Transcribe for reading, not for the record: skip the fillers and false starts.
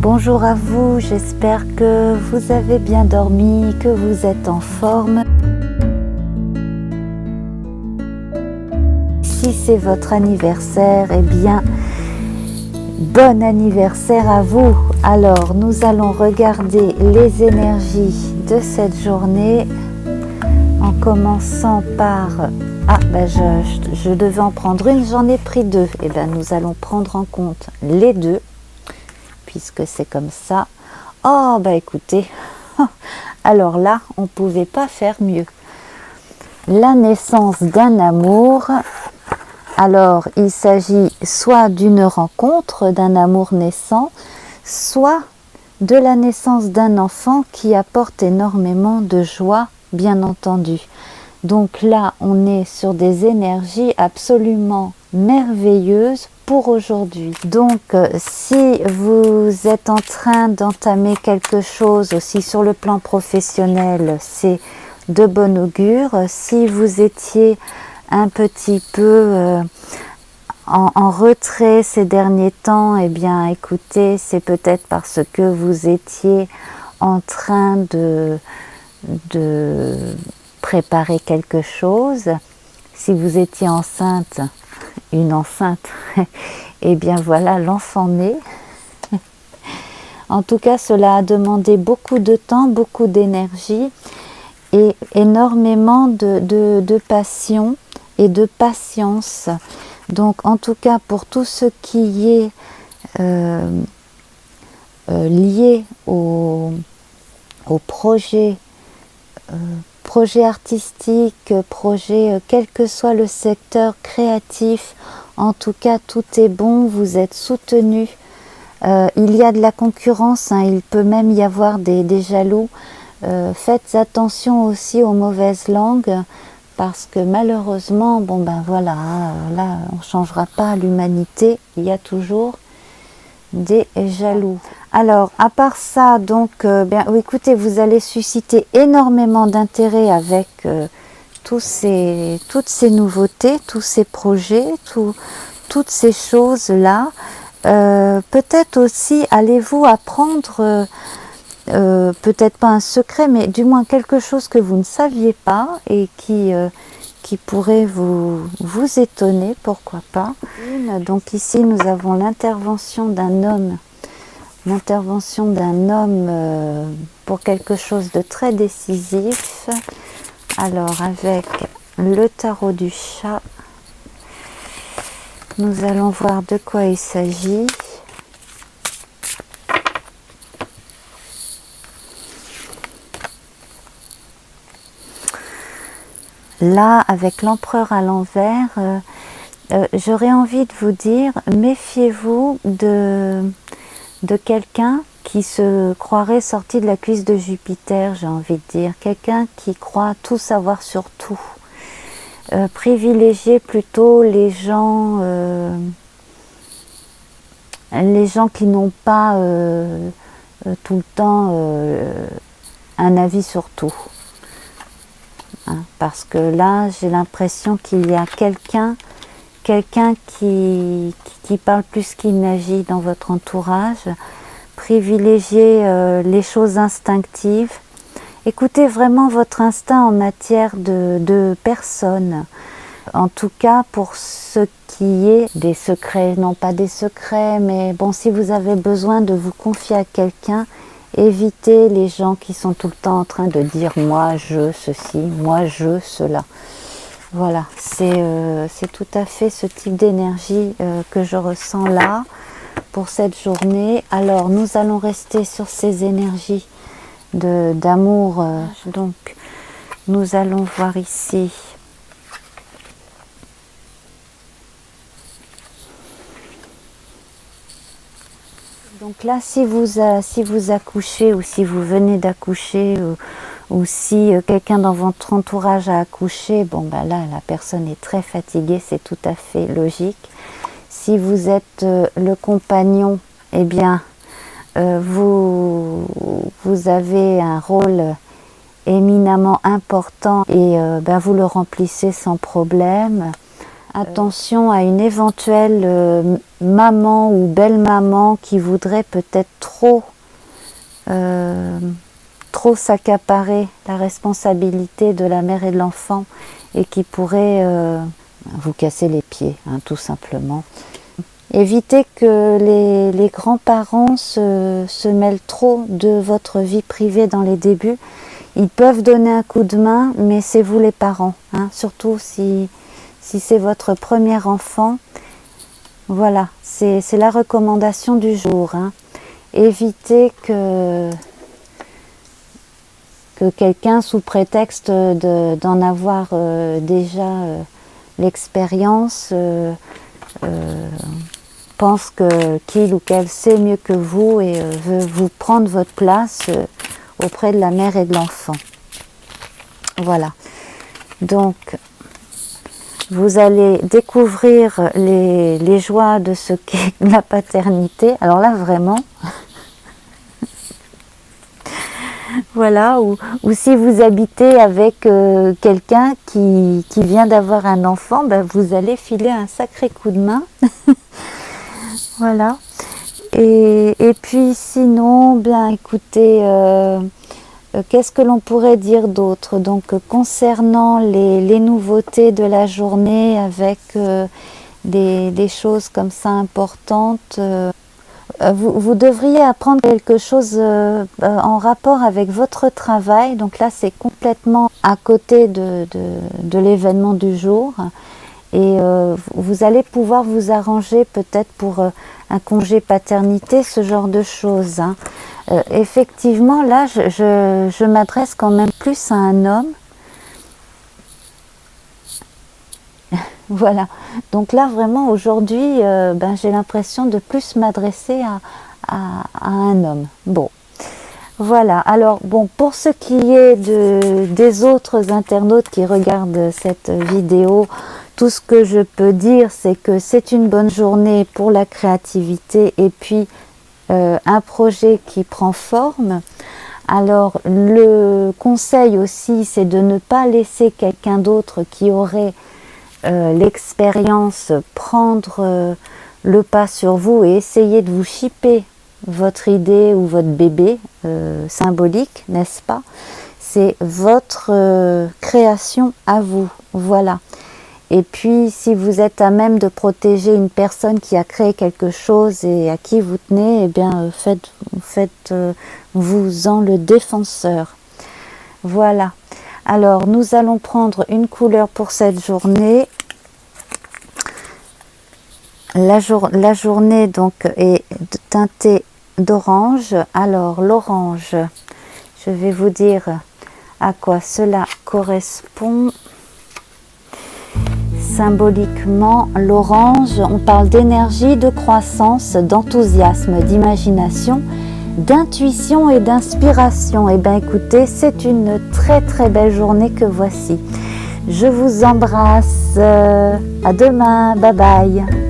Bonjour à vous, j'espère que vous avez bien dormi, que vous êtes en forme. Si c'est votre anniversaire, eh bien, bon anniversaire à vous. Alors, nous allons regarder les énergies de cette journée en commençant par... Ah, ben je devais en prendre une, j'en ai pris deux. Eh bien, nous allons prendre en compte les deux, puisque c'est comme ça. Oh, bah écoutez, alors là, on ne pouvait pas faire mieux. La naissance d'un amour. Alors, il s'agit soit d'une rencontre, d'un amour naissant, soit de la naissance d'un enfant qui apporte énormément de joie, bien entendu. Donc là, on est sur des énergies absolument merveilleuses pour aujourd'hui. Donc, si vous êtes en train d'entamer quelque chose aussi sur le plan professionnel, c'est de bon augure. Si vous étiez un petit peu en retrait ces derniers temps, eh bien, écoutez, c'est peut-être parce que vous étiez en train de préparer quelque chose. Si vous étiez enceinte, une enceinte, et bien voilà, l'enfant naît. En tout cas, cela a demandé beaucoup de temps, beaucoup d'énergie et énormément de passion et de patience. Donc, en tout cas, pour tout ce qui est lié au projet, projet artistique, projet, quel que soit le secteur créatif, en tout cas tout est bon, vous êtes soutenu. Il y a de la concurrence, hein, il peut même y avoir des jaloux. Faites attention aussi aux mauvaises langues, parce que malheureusement, bon ben voilà, là on ne changera pas l'humanité, il y a toujours des jaloux. Alors, à part ça, donc, bien, écoutez, vous allez susciter énormément d'intérêt avec toutes ces nouveautés, tous ces projets, toutes ces choses-là. Peut-être aussi, allez-vous apprendre, peut-être pas un secret, mais du moins quelque chose que vous ne saviez pas et qui pourrait vous étonner, pourquoi pas. Donc ici, nous avons l'intervention d'un homme. L'intervention d'un homme pour quelque chose de très décisif. Alors, avec le tarot du chat, nous allons voir de quoi il s'agit. Là, avec l'empereur à l'envers, j'aurais envie de vous dire, méfiez-vous de quelqu'un qui se croirait sorti de la cuisse de Jupiter, j'ai envie de dire. Quelqu'un qui croit tout savoir sur tout. Privilégiez plutôt les gens qui n'ont pas tout le temps un avis sur tout. Hein, parce que là, j'ai l'impression qu'il y a quelqu'un qui parle plus qu'il n'agit dans votre entourage. Privilégiez les choses instinctives. Écoutez vraiment votre instinct en matière de personnes. En tout cas, pour ce qui est des secrets, non pas des secrets, mais bon, si vous avez besoin de vous confier à quelqu'un, évitez les gens qui sont tout le temps en train de dire « moi, je, ceci, moi, je, cela ». Voilà, c'est tout à fait ce type d'énergie que je ressens là pour cette journée. Alors, nous allons rester sur ces énergies d'amour. Donc, nous allons voir ici. Donc là, si vous accouchez ou si vous venez d'accoucher ou si quelqu'un dans votre entourage a accouché, bon ben là, la personne est très fatiguée, c'est tout à fait logique. Si vous êtes le compagnon, eh bien, vous avez un rôle éminemment important et ben, vous le remplissez sans problème. attention à une éventuelle maman ou belle-maman qui voudrait peut-être trop s'accaparer la responsabilité de la mère et de l'enfant et qui pourrait vous casser les pieds, hein, tout simplement. Évitez que les grands-parents se mêlent trop de votre vie privée dans les débuts. Ils peuvent donner un coup de main, mais c'est vous les parents, hein, surtout si c'est votre premier enfant. Voilà, c'est la recommandation du jour, hein. Évitez que quelqu'un, sous prétexte d'en avoir déjà l'expérience, pense qu'il ou qu'elle sait mieux que vous et veut vous prendre votre place auprès de la mère et de l'enfant. Voilà. Donc, vous allez découvrir les joies de ce qu'est la paternité. Alors là, vraiment... Voilà, ou si vous habitez avec quelqu'un qui vient d'avoir un enfant, ben vous allez filer un sacré coup de main. Voilà. Et puis sinon, bien écoutez, qu'est-ce que l'on pourrait dire d'autre? Donc concernant les nouveautés de la journée avec des choses comme ça importantes, vous devriez apprendre quelque chose en rapport avec votre travail. Donc là, c'est complètement à côté de l'événement du jour. Et vous allez pouvoir vous arranger peut-être pour un congé paternité, ce genre de choses, hein. Effectivement, là, je m'adresse quand même plus à un homme. Voilà, donc là vraiment aujourd'hui, j'ai l'impression de plus m'adresser à un homme. Bon, voilà, alors bon, pour ce qui est des autres internautes qui regardent cette vidéo, tout ce que je peux dire, c'est que c'est une bonne journée pour la créativité et puis un projet qui prend forme. Alors le conseil aussi, c'est de ne pas laisser quelqu'un d'autre qui aurait l'expérience prendre le pas sur vous et essayer de vous shipper votre idée ou votre bébé symbolique, n'est-ce pas? C'est votre création à vous, voilà. Et puis si vous êtes à même de protéger une personne qui a créé quelque chose et à qui vous tenez, eh bien faites-vous-en le défenseur. Voilà. Alors, nous allons prendre une couleur pour cette journée. La journée donc est teintée d'orange. Alors, l'orange, je vais vous dire à quoi cela correspond. Symboliquement, l'orange, on parle d'énergie, de croissance, d'enthousiasme, d'imagination, d'intuition et d'inspiration. Et bien écoutez, c'est une très très belle journée que voici. Je vous embrasse. À demain. Bye bye.